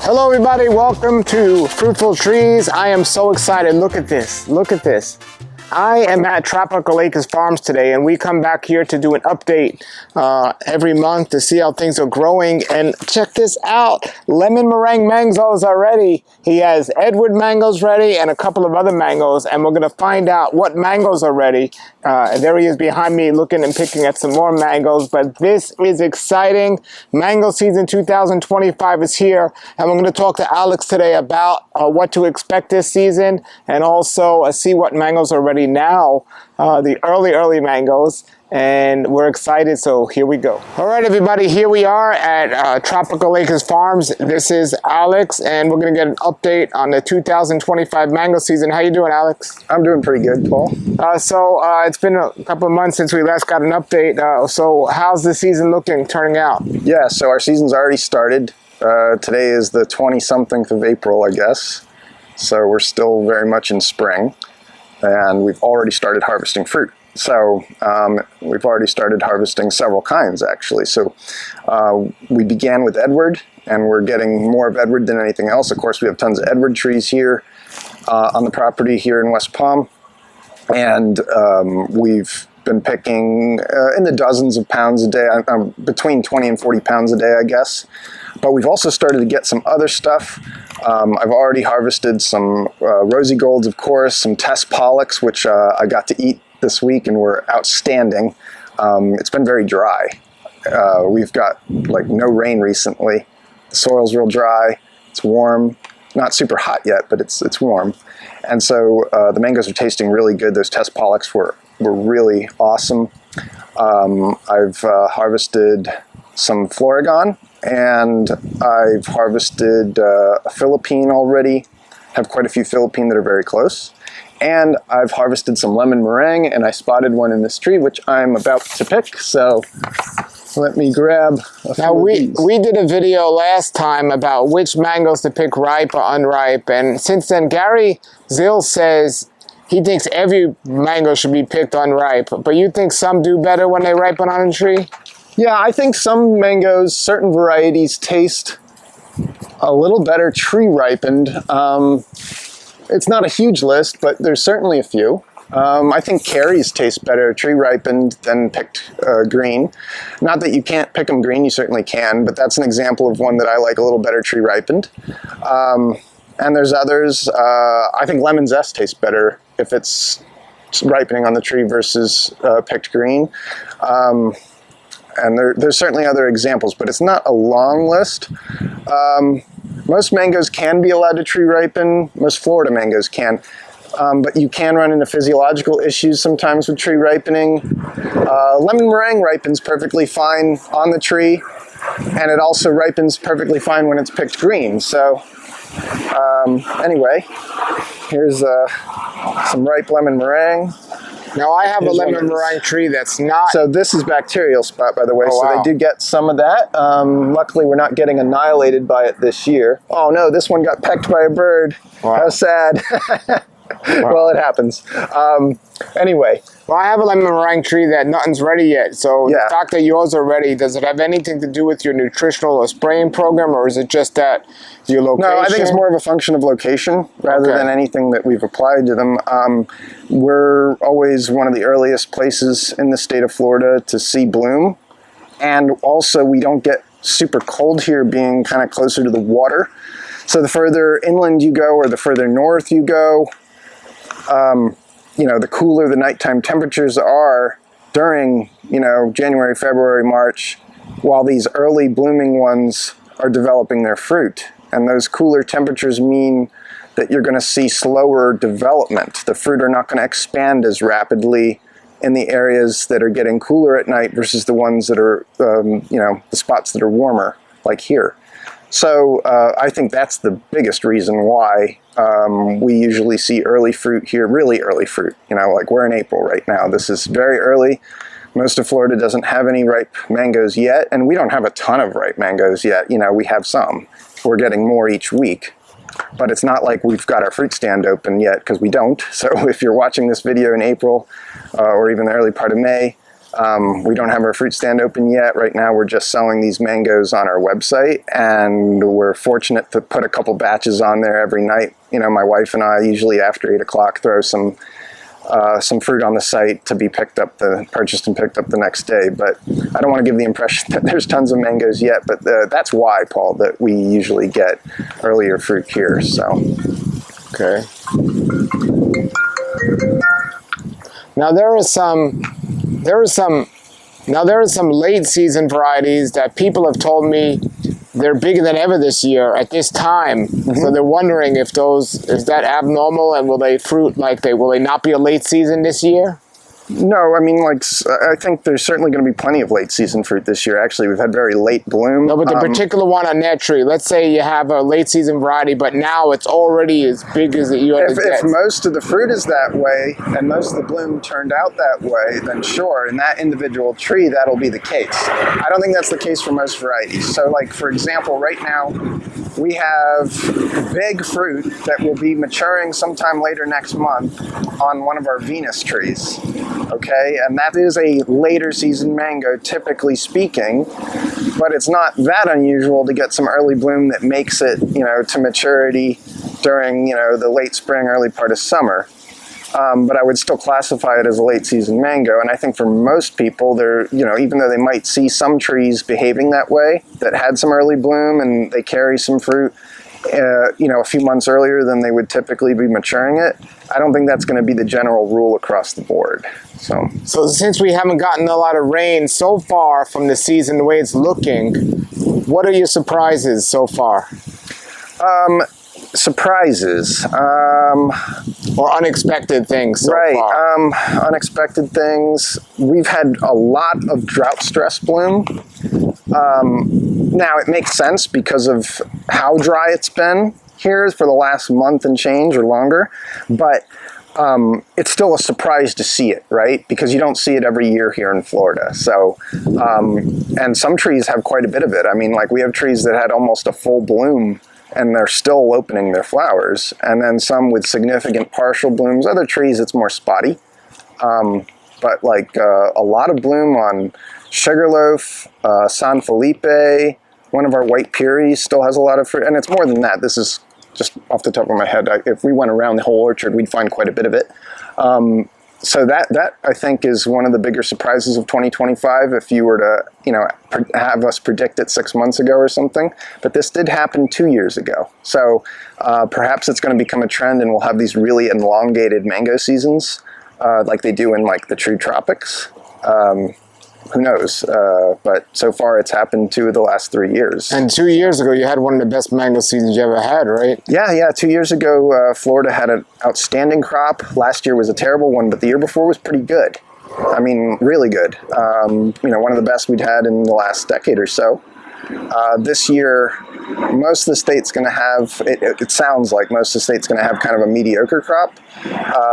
Hello everybody, welcome to Fruitful Trees. I am so excited. Look at this, look at this. I am at Tropical Acres Farms today, and we come back here to do an update every month to see how things are growing. And check this out, lemon meringue mangoes are ready. He has Edward mangoes ready and a couple of other mangoes, and we're gonna find out what mangoes are ready. There he is behind me looking and picking at some more mangoes, but this is exciting. Mango season 2025 is here, and we're gonna talk to Alex today about what to expect this season, and also see what mangoes are ready now, the early mangoes, and we're excited, so here we go. All right everybody, here we are at Tropical Acres Farms. This is Alex, and we're gonna get an update on the 2025 mango season. How you doing, Alex? I'm doing pretty good, Paul. It's been a couple of months since we last got an update, so how's the season turning out? Yeah, so our season's already started. Today is the 20-something of April, I guess, so we're still very much in spring. And we've already started harvesting fruit. So we've already started harvesting several kinds, actually. So we began with Edward, and we're getting more of Edward than anything else. Of course, we have tons of Edward trees here on the property here in West Palm. And we've been picking in the dozens of pounds a day, between 20 and 40 pounds a day, I guess. But we've also started to get some other stuff. I've already harvested some rosy golds, of course, some test pollux, which I got to eat this week and were outstanding. It's been very dry. We've got like no rain recently. The soil's real dry. It's warm. Not super hot yet, but it's warm. And so the mangoes are tasting really good. Those test pollux were really awesome. I've harvested some Florigon, and I've harvested a Philippine already. Have quite a few Philippine that are very close. And I've harvested some lemon meringue, and I spotted one in this tree, which I'm about to pick. So let me grab a few of these. We did a video last time about which mangoes to pick ripe or unripe, and since then Gary Zill says he thinks every mango should be picked unripe, but you think some do better when they ripen on a tree? Yeah, I think some mangoes, certain varieties, taste a little better tree ripened. It's not a huge list, but there's certainly a few. I think Carries taste better tree ripened than picked green. Not that you can't pick them green, you certainly can, but that's an example of one that I like a little better tree ripened. And there's others. I think lemon zest tastes better if it's ripening on the tree versus picked green. And there's certainly other examples, but it's not a long list. Most mangoes can be allowed to tree ripen. Most Florida mangoes can. But you can run into physiological issues sometimes with tree ripening. Lemon meringue ripens perfectly fine on the tree, and it also ripens perfectly fine when it's picked green. So anyway, here's some ripe lemon meringue. Now I have a lemon meringue tree that's not... So this is bacterial spot, by the way, oh, so wow. They do get some of that. Luckily, we're not getting annihilated by it this year. Oh no, this one got pecked by a bird. Wow. How sad. Wow. Well, it happens. Anyway. Well, I have a lemon meringue tree that nothing's ready yet, so yeah. The fact that yours are ready, does it have anything to do with your nutritional or spraying program, or is it just that your location? No, I think it's more of a function of location rather than anything that we've applied to them. We're always one of the earliest places in the state of Florida to see bloom, and also we don't get super cold here, being kind of closer to the water. So the further inland you go, or the further north you go, you know, the cooler the nighttime temperatures are during, you know, January, February, March, while these early blooming ones are developing their fruit. And those cooler temperatures mean that you're going to see slower development. The fruit are not going to expand as rapidly in the areas that are getting cooler at night versus the ones that are, you know, the spots that are warmer, like here. So I think that's the biggest reason why we usually see early fruit here, really early fruit. You know, like we're in April right now. This is very early. Most of Florida doesn't have any ripe mangoes yet, and we don't have a ton of ripe mangoes yet. You know, we have some. We're getting more each week. But it's not like we've got our fruit stand open yet, because we don't. So if you're watching this video in April or even the early part of May, We don't have our fruit stand open yet. Right now we're just selling these mangoes on our website, and we're fortunate to put a couple batches on there every night. You know, my wife and I usually after 8 o'clock throw some fruit on the site to be purchased and picked up the next day. But I don't want to give the impression that there's tons of mangoes yet, but that's why, Paul, that we usually get earlier fruit here. So, okay. Now there are some late season varieties that people have told me they're bigger than ever this year at this time. So they're wondering if is that abnormal, and will they not be a late season this year? No, I mean, like, I think there's certainly going to be plenty of late season fruit this year. Actually, we've had very late bloom. No, but the particular one on that tree, let's say you have a late season variety, but now it's already as big as you If most of the fruit is that way, and most of the bloom turned out that way, then sure, in that individual tree, that'll be the case. I don't think that's the case for most varieties. So, like, for example, right now, we have big fruit that will be maturing sometime later next month on one of our Venus trees. Okay, and that is a later season mango, typically speaking, but it's not that unusual to get some early bloom that makes it, you know, to maturity during, you know, the late spring, early part of summer. But I would still classify it as a late season mango, and I think for most people, they're, you know, even though they might see some trees behaving that way, that had some early bloom and they carry some fruit, you know, a few months earlier than they would typically be maturing it, I don't think that's going to be the general rule across the board. So since we haven't gotten a lot of rain so far from the season, the way it's looking, what are your surprises so far? Surprises. Or unexpected things so far? Unexpected things. We've had a lot of drought stress bloom. Now, it makes sense because of how dry it's been here for the last month and change or longer, but it's still a surprise to see it, right? Because you don't see it every year here in Florida. So, and some trees have quite a bit of it. I mean, like, we have trees that had almost a full bloom and they're still opening their flowers, and then some with significant partial blooms. Other trees, it's more spotty. But like a lot of bloom on Sugarloaf, San Felipe, one of our white Puris still has a lot of fruit, and it's more than that. This is just off the top of my head. If we went around the whole orchard, we'd find quite a bit of it. So that I think is one of the bigger surprises of 2025. If you were to, you know, have us predict it 6 months ago or something, but this did happen 2 years ago. So perhaps it's going to become a trend, and we'll have these really elongated mango seasons, like they do in like the true tropics. Who knows? But so far it's happened 2 of the last 3 years. And 2 years ago, you had one of the best mango seasons you ever had, right? Yeah. 2 years ago, Florida had an outstanding crop. Last year was a terrible one, but the year before was pretty good. I mean, really good. You know, one of the best we'd had in the last decade or so. This year, most of the state's going to have, it sounds like most of the state's going to have kind of a mediocre crop.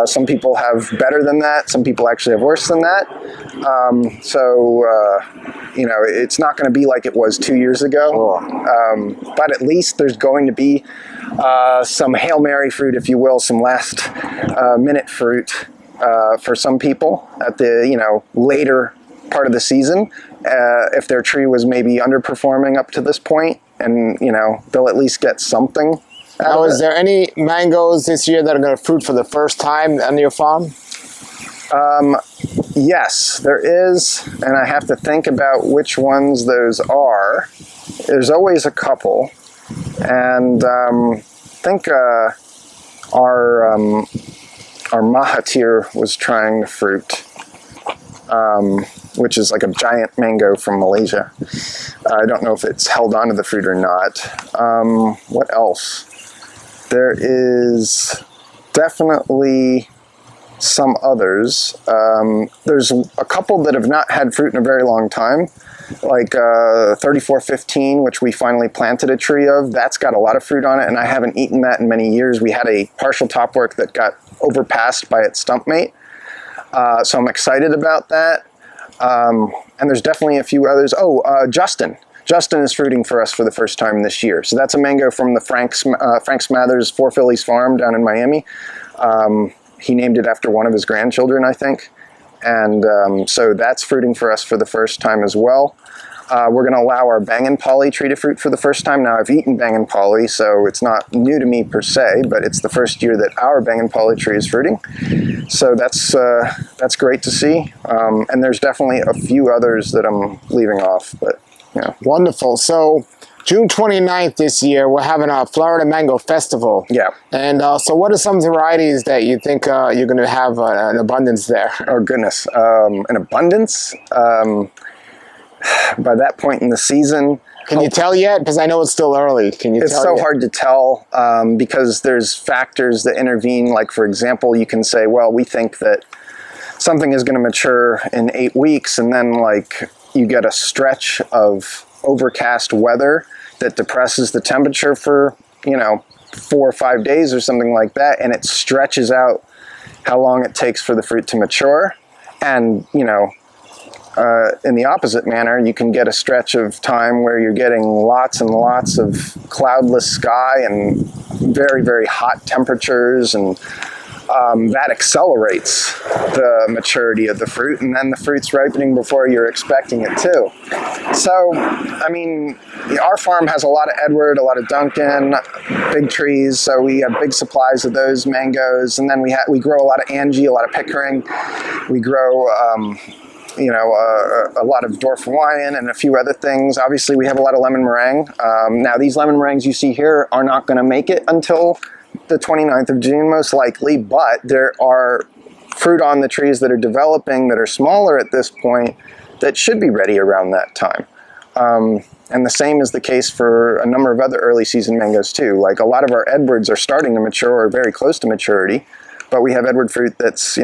Some people have better than that. Some people actually have worse than that. You know, it's not going to be like it was 2 years ago. But at least there's going to be some Hail Mary fruit, if you will, some last minute fruit for some people at the, you know, later part of the season. If their tree was maybe underperforming up to this point, and, you know, they'll at least get something. Now, is there any mangoes this year that are going to fruit for the first time on your farm? Yes, there is, and I have to think about which ones those are. There's always a couple, and I think our Mahathir was trying to fruit. Which is like a giant mango from Malaysia. I don't know if it's held onto the fruit or not. What else? There is definitely some others. There's a couple that have not had fruit in a very long time, like 3415, which we finally planted a tree of. That's got a lot of fruit on it, and I haven't eaten that in many years. We had a partial topwork that got overpassed by its stump mate. So I'm excited about that. And there's definitely a few others. Justin. Justin is fruiting for us for the first time this year. So that's a mango from the Frank Smathers 4 Phillies farm down in Miami. He named it after one of his grandchildren, I think. And so that's fruiting for us for the first time as well. We're going to allow our Bang & Polly tree to fruit for the first time. Now, I've eaten Bang & Polly, so it's not new to me per se, but it's the first year that our Bang & Polly tree is fruiting. So that's great to see. And there's definitely a few others that I'm leaving off, but yeah. Wonderful. So June 29th this year, we're having a Florida Mango Festival. Yeah. And so what are some varieties that you think you're going to have an abundance there? Oh, goodness. An abundance? By that point in the season. Can you tell yet? Because I know it's still early. Can you tell? It's so hard to tell because there's factors that intervene. Like, for example, you can say, well, we think that something is going to mature in 8 weeks, and then like you get a stretch of overcast weather that depresses the temperature for, 4 or 5 days or something like that, and it stretches out how long it takes for the fruit to mature. And, in the opposite manner, you can get a stretch of time where you're getting lots and lots of cloudless sky and very, very hot temperatures, and that accelerates the maturity of the fruit, and then the fruit's ripening before you're expecting it to. So, I mean, our farm has a lot of Edward, a lot of Duncan, big trees, so we have big supplies of those mangoes, and then we grow a lot of Angie, a lot of Pickering. We grow a lot of Dwarf Hawaiian and a few other things. Obviously, we have a lot of lemon meringue. Now, these lemon meringues you see here are not going to make it until the 29th of June, most likely, but there are fruit on the trees that are developing that are smaller at this point that should be ready around that time. And the same is the case for a number of other early season mangoes too. Like, a lot of our Edwards are starting to mature or very close to maturity. But we have Edward fruit that's,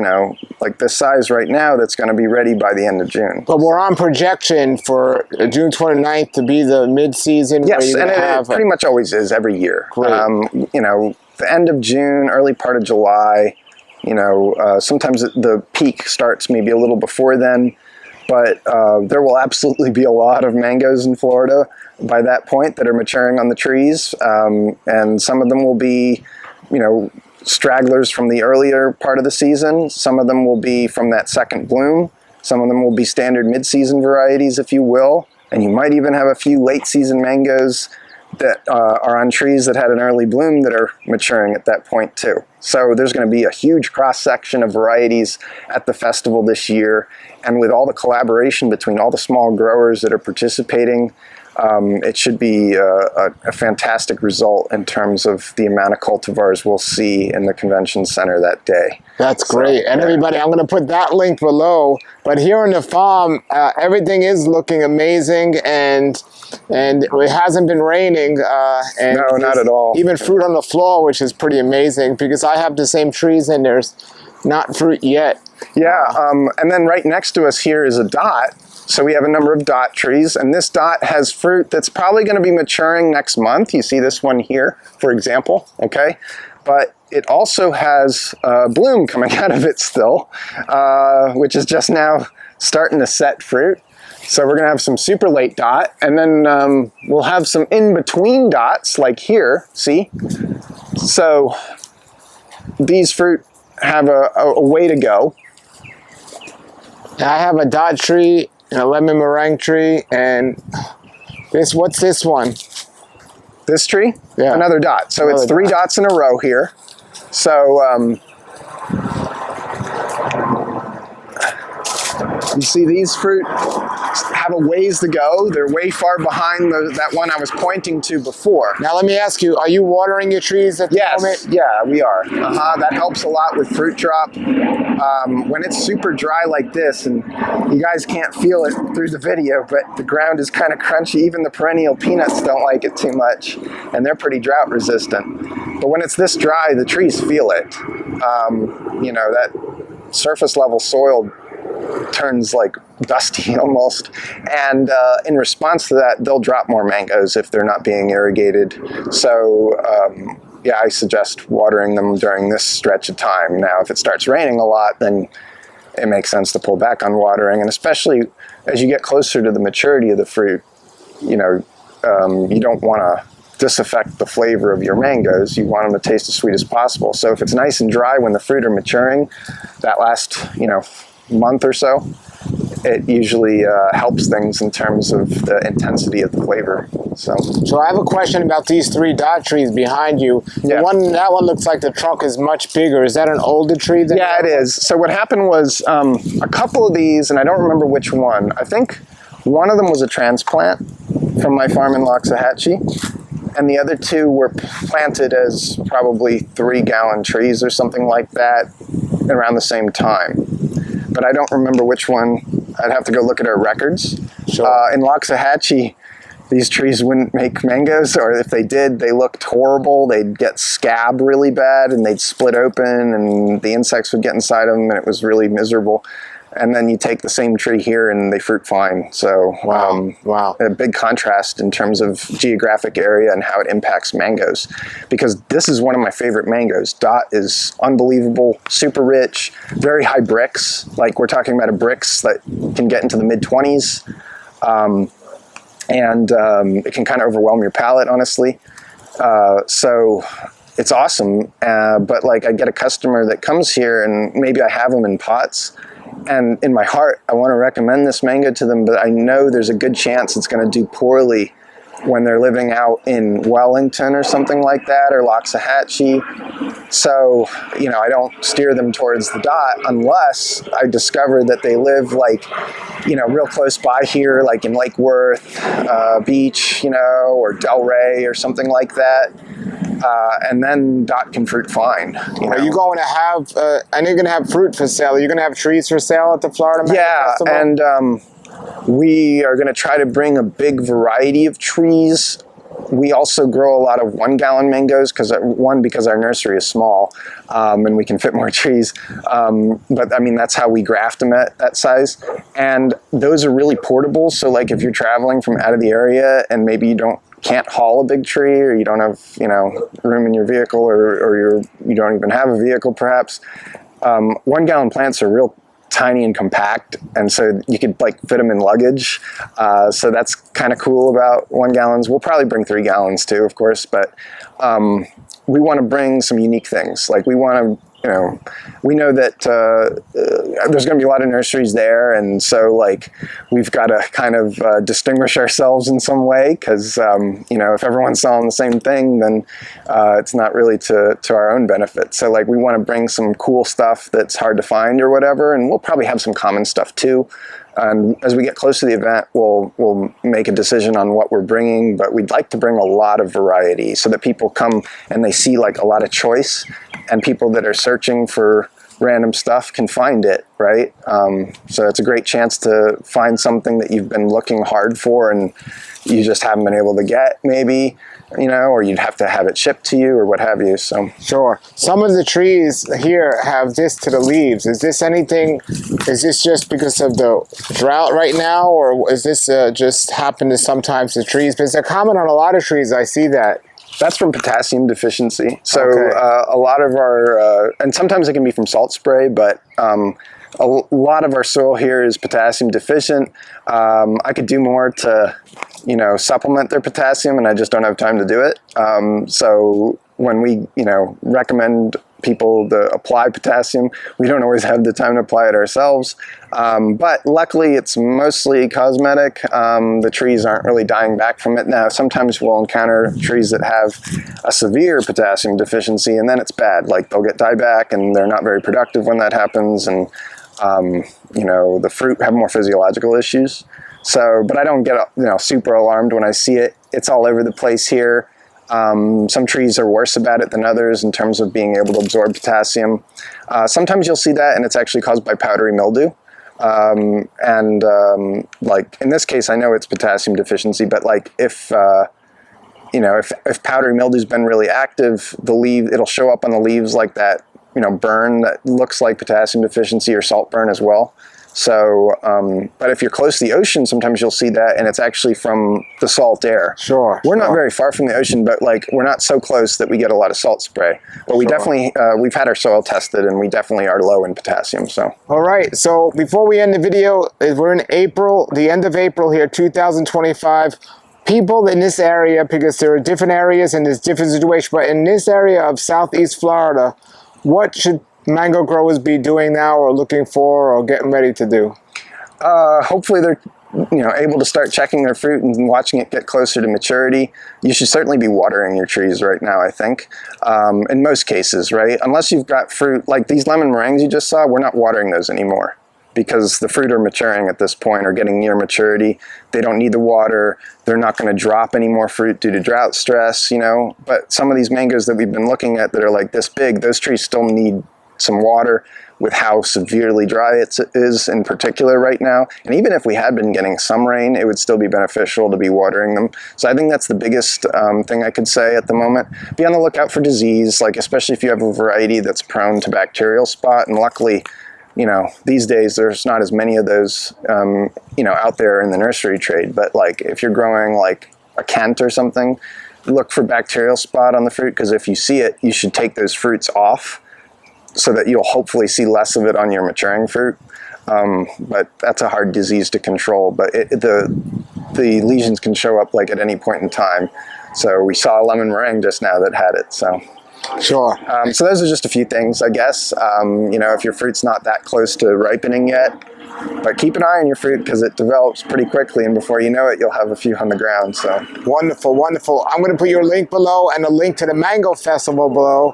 like this size right now that's going to be ready by the end of June. But we're on projection for June 29th to be the mid-season. Yes, and it pretty much always is every year. Great. The end of June, early part of July, sometimes the peak starts maybe a little before then. But there will absolutely be a lot of mangoes in Florida by that point that are maturing on the trees. And some of them will be, stragglers from the earlier part of the season. Some of them will be from that second bloom. Some of them will be standard mid-season varieties, if you will. And you might even have a few late season mangoes that are on trees that had an early bloom that are maturing at that point too. So there's going to be a huge cross-section of varieties at the festival this year. And with all the collaboration between all the small growers that are participating, it should be a fantastic result in terms of the amount of cultivars we'll see in the convention center that day. That's great. And everybody, I'm going to put that link below. But here on the farm, everything is looking amazing, and it hasn't been raining. And no, not at all. Even fruit on the floor, which is pretty amazing, because I have the same trees and there's not fruit yet. Yeah, and then right next to us here is a dot. So we have a number of dot trees, and this dot has fruit that's probably going to be maturing next month. You see this one here, for example, okay? But it also has bloom coming out of it still, which is just now starting to set fruit. So we're going to have some super late dot, and then we'll have some in-between dots, like here, see? So these fruit have a way to go. I have a dot tree and a lemon meringue tree, and what's this one? This tree? Yeah. Another dot. So it's 3 dots in a row here. So you see these fruit have a ways to go. They're way far behind that one I was pointing to before. Now let me ask you, are you watering your trees at the moment? Yeah, we are. That helps a lot with fruit drop. When it's super dry like this, and you guys can't feel it through the video, but the ground is kind of crunchy. Even the perennial peanuts don't like it too much, and they're pretty drought resistant. But when it's this dry, the trees feel it. That surface level soil turns like dusty almost, and in response to that, they'll drop more mangoes if they're not being irrigated. So yeah, I suggest watering them during this stretch of time. Now, if it starts raining a lot, then it makes sense to pull back on watering, and especially as you get closer to the maturity of the fruit, you don't want to disaffect the flavor of your mangoes. You want them to taste as sweet as possible. So if it's nice and dry when the fruit are maturing, that last, month or so, it usually helps things in terms of the intensity of the flavor. So I have a question about these 3 dot trees behind you. Yeah. That one looks like the trunk is much bigger. Is that an older tree? Yeah, it is. So what happened was a couple of these, and I don't remember which one. I think one of them was a transplant from my farm in Loxahatchee, and the other 2 were planted as probably 3-gallon trees or something like that around the same time. But I don't remember which one. I'd have to go look at our records. Sure. In Loxahatchee, these trees wouldn't make mangoes, or if they did, they looked horrible. They'd get scab really bad, and they'd split open, and the insects would get inside them, and it was really miserable. And then you take the same tree here, and they fruit fine. So, wow. A big contrast in terms of geographic area and how it impacts mangoes. Because this is one of my favorite mangoes. Dot is unbelievable, super rich, very high bricks. Like, we're talking about a bricks that can get into the mid-20s. And it can kind of overwhelm your palate, honestly. So it's awesome. But like, I get a customer that comes here, and maybe I have them in pots, and in my heart, I want to recommend this mango to them, but I know there's a good chance it's going to do poorly when they're living out in Wellington or something like that, or Loxahatchee. So, I don't steer them towards the dot unless I discover that they live like, real close by here, like in Lake Worth Beach, or Delray or something like that. And then dot can fruit fine. Are you going to have, I know you're going to have fruit for sale. Are you going to have trees for sale at the Florida Mango Festival? And we are going to try to bring a big variety of trees. We also grow a lot of 1-gallon mangoes because our nursery is small, and we can fit more trees. But I mean, that's how we graft them at that size. And those are really portable. So like, if you're traveling from out of the area and maybe you can't haul a big tree, or you don't have, room in your vehicle, or you don't even have a vehicle perhaps, 1-gallon plants are real tiny and compact, and so you could like fit them in luggage. So that's kind of cool about 1 gallons. We'll probably bring 3 gallons too, of course, but we want to bring some unique things. Like, we want to, we know that there's going to be a lot of nurseries there, and so like, we've got to kind of distinguish ourselves in some way, because if everyone's selling the same thing, then it's not really to our own benefit. So like, we want to bring some cool stuff that's hard to find or whatever, and we'll probably have some common stuff too. And as we get close to the event, we'll make a decision on what we're bringing, but we'd like to bring a lot of variety so that people come and they see like a lot of choice, and people that are searching for random stuff can find it, right? So it's a great chance to find something that you've been looking hard for and you just haven't been able to get, maybe, or you'd have to have it shipped to you or what have you. So sure. Some of the trees here have this to the leaves. Is this just because of the drought right now, or is this just happen to sometimes the trees? Because they're common on a lot of trees. I see that. That's from potassium deficiency. So Okay. A lot of our, and sometimes it can be from salt spray, but a lot of our soil here is potassium deficient. I could do more to, supplement their potassium, and I just don't have time to do it. So when we, recommend people to apply potassium, we don't always have the time to apply it ourselves. But luckily, it's mostly cosmetic. The trees aren't really dying back from it. Now, sometimes we'll encounter trees that have a severe potassium deficiency, and then it's bad. Like, they'll get dieback, and they're not very productive when that happens, and the fruit have more physiological issues. So, but I don't get super alarmed when I see it. It's all over the place here. Some trees are worse about it than others in terms of being able to absorb potassium. Sometimes you'll see that, and it's actually caused by powdery mildew. Like in this case, I know it's potassium deficiency, but like if powdery mildew's been really active, it'll show up on the leaves like that, burn that looks like potassium deficiency or salt burn as well. So, but if you're close to the ocean, sometimes you'll see that, and it's actually from the salt air. Sure. We're not very far from the ocean, but like, we're not so close that we get a lot of salt spray. But we definitely, we've had our soil tested, and we definitely are low in potassium. So. All right. So before we end the video, we're in April, the end of April here, 2025. People in this area, because there are different areas and there's different situations, but in this area of Southeast Florida, what should mango growers be doing now or looking for or getting ready to do? Hopefully they're able to start checking their fruit and watching it get closer to maturity. You should certainly be watering your trees right now, I think, in most cases, right? Unless you've got fruit, like these lemon meringues you just saw, we're not watering those anymore because the fruit are maturing at this point or getting near maturity. They don't need the water. They're not going to drop any more fruit due to drought stress, But some of these mangoes that we've been looking at that are like this big, those trees still need some water with how severely dry it is in particular right now. And even if we had been getting some rain, it would still be beneficial to be watering them. So I think that's the biggest thing I could say at the moment. Be on the lookout for disease, like especially if you have a variety that's prone to bacterial spot. And luckily, these days there's not as many of those, out there in the nursery trade. But like if you're growing like a Kent or something, look for bacterial spot on the fruit, because if you see it, you should take those fruits off so that you'll hopefully see less of it on your maturing fruit. But that's a hard disease to control, but the lesions can show up like at any point in time. So we saw a lemon meringue just now that had it, so. Sure. So those are just a few things, I guess. If your fruit's not that close to ripening yet, but keep an eye on your fruit because it develops pretty quickly, and before you know it, you'll have a few on the ground. So wonderful, wonderful. I'm going to put your link below and a link to the Mango Festival below.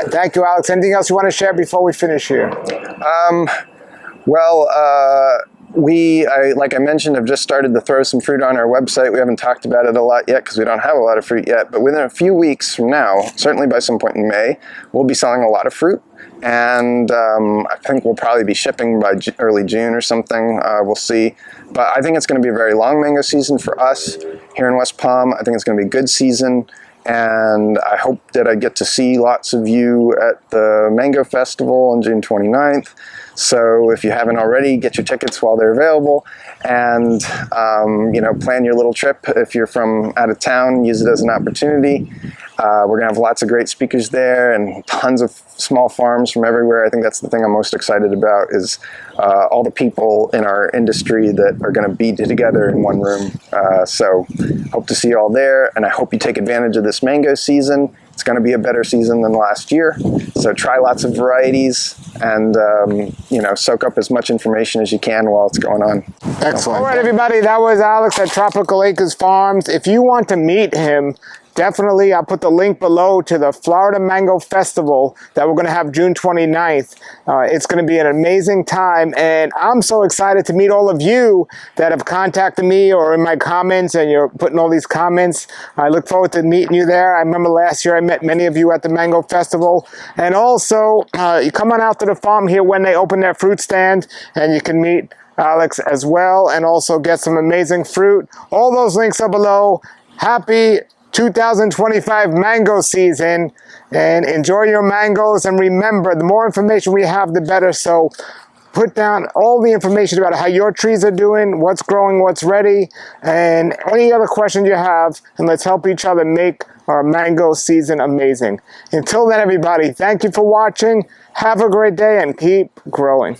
Thank you, Alex. Anything else you want to share before we finish here? Like I mentioned, have just started to throw some fruit on our website. We haven't talked about it a lot yet because we don't have a lot of fruit yet, but within a few weeks from now, certainly by some point in May, we'll be selling a lot of fruit. And I think we'll probably be shipping by early June or something. We'll see. But I think it's going to be a very long mango season for us here in West Palm. I think it's going to be a good season. And I hope that I get to see lots of you at the Mango Festival on June 29th. So if you haven't already, get your tickets while they're available, and plan your little trip. If you're from out of town, use it as an opportunity. We're gonna have lots of great speakers there and tons of small farms from everywhere. I think that's the thing I'm most excited about is all the people in our industry that are gonna be together in one room. So hope to see you all there, and I hope you take advantage of this mango season. It's going to be a better season than last year. So try lots of varieties and, soak up as much information as you can while it's going on. Excellent. All right, everybody. That was Alex at Tropical Acres Farms. If you want to meet him, definitely, I'll put the link below to the Florida Mango Festival that we're going to have June 29th. It's going to be an amazing time, and I'm so excited to meet all of you that have contacted me or in my comments, and you're putting all these comments. I look forward to meeting you there. I remember last year I met many of you at the Mango Festival, and also you come on out to the farm here when they open their fruit stand, and you can meet Alex as well, and also get some amazing fruit. All those links are below. Happy 2025 mango season, and enjoy your mangoes. And remember, the more information we have, the better. So put down all the information about how your trees are doing, what's growing, what's ready, and any other questions you have, and let's help each other make our mango season amazing. Until then, everybody, thank you for watching. Have a great day and keep growing.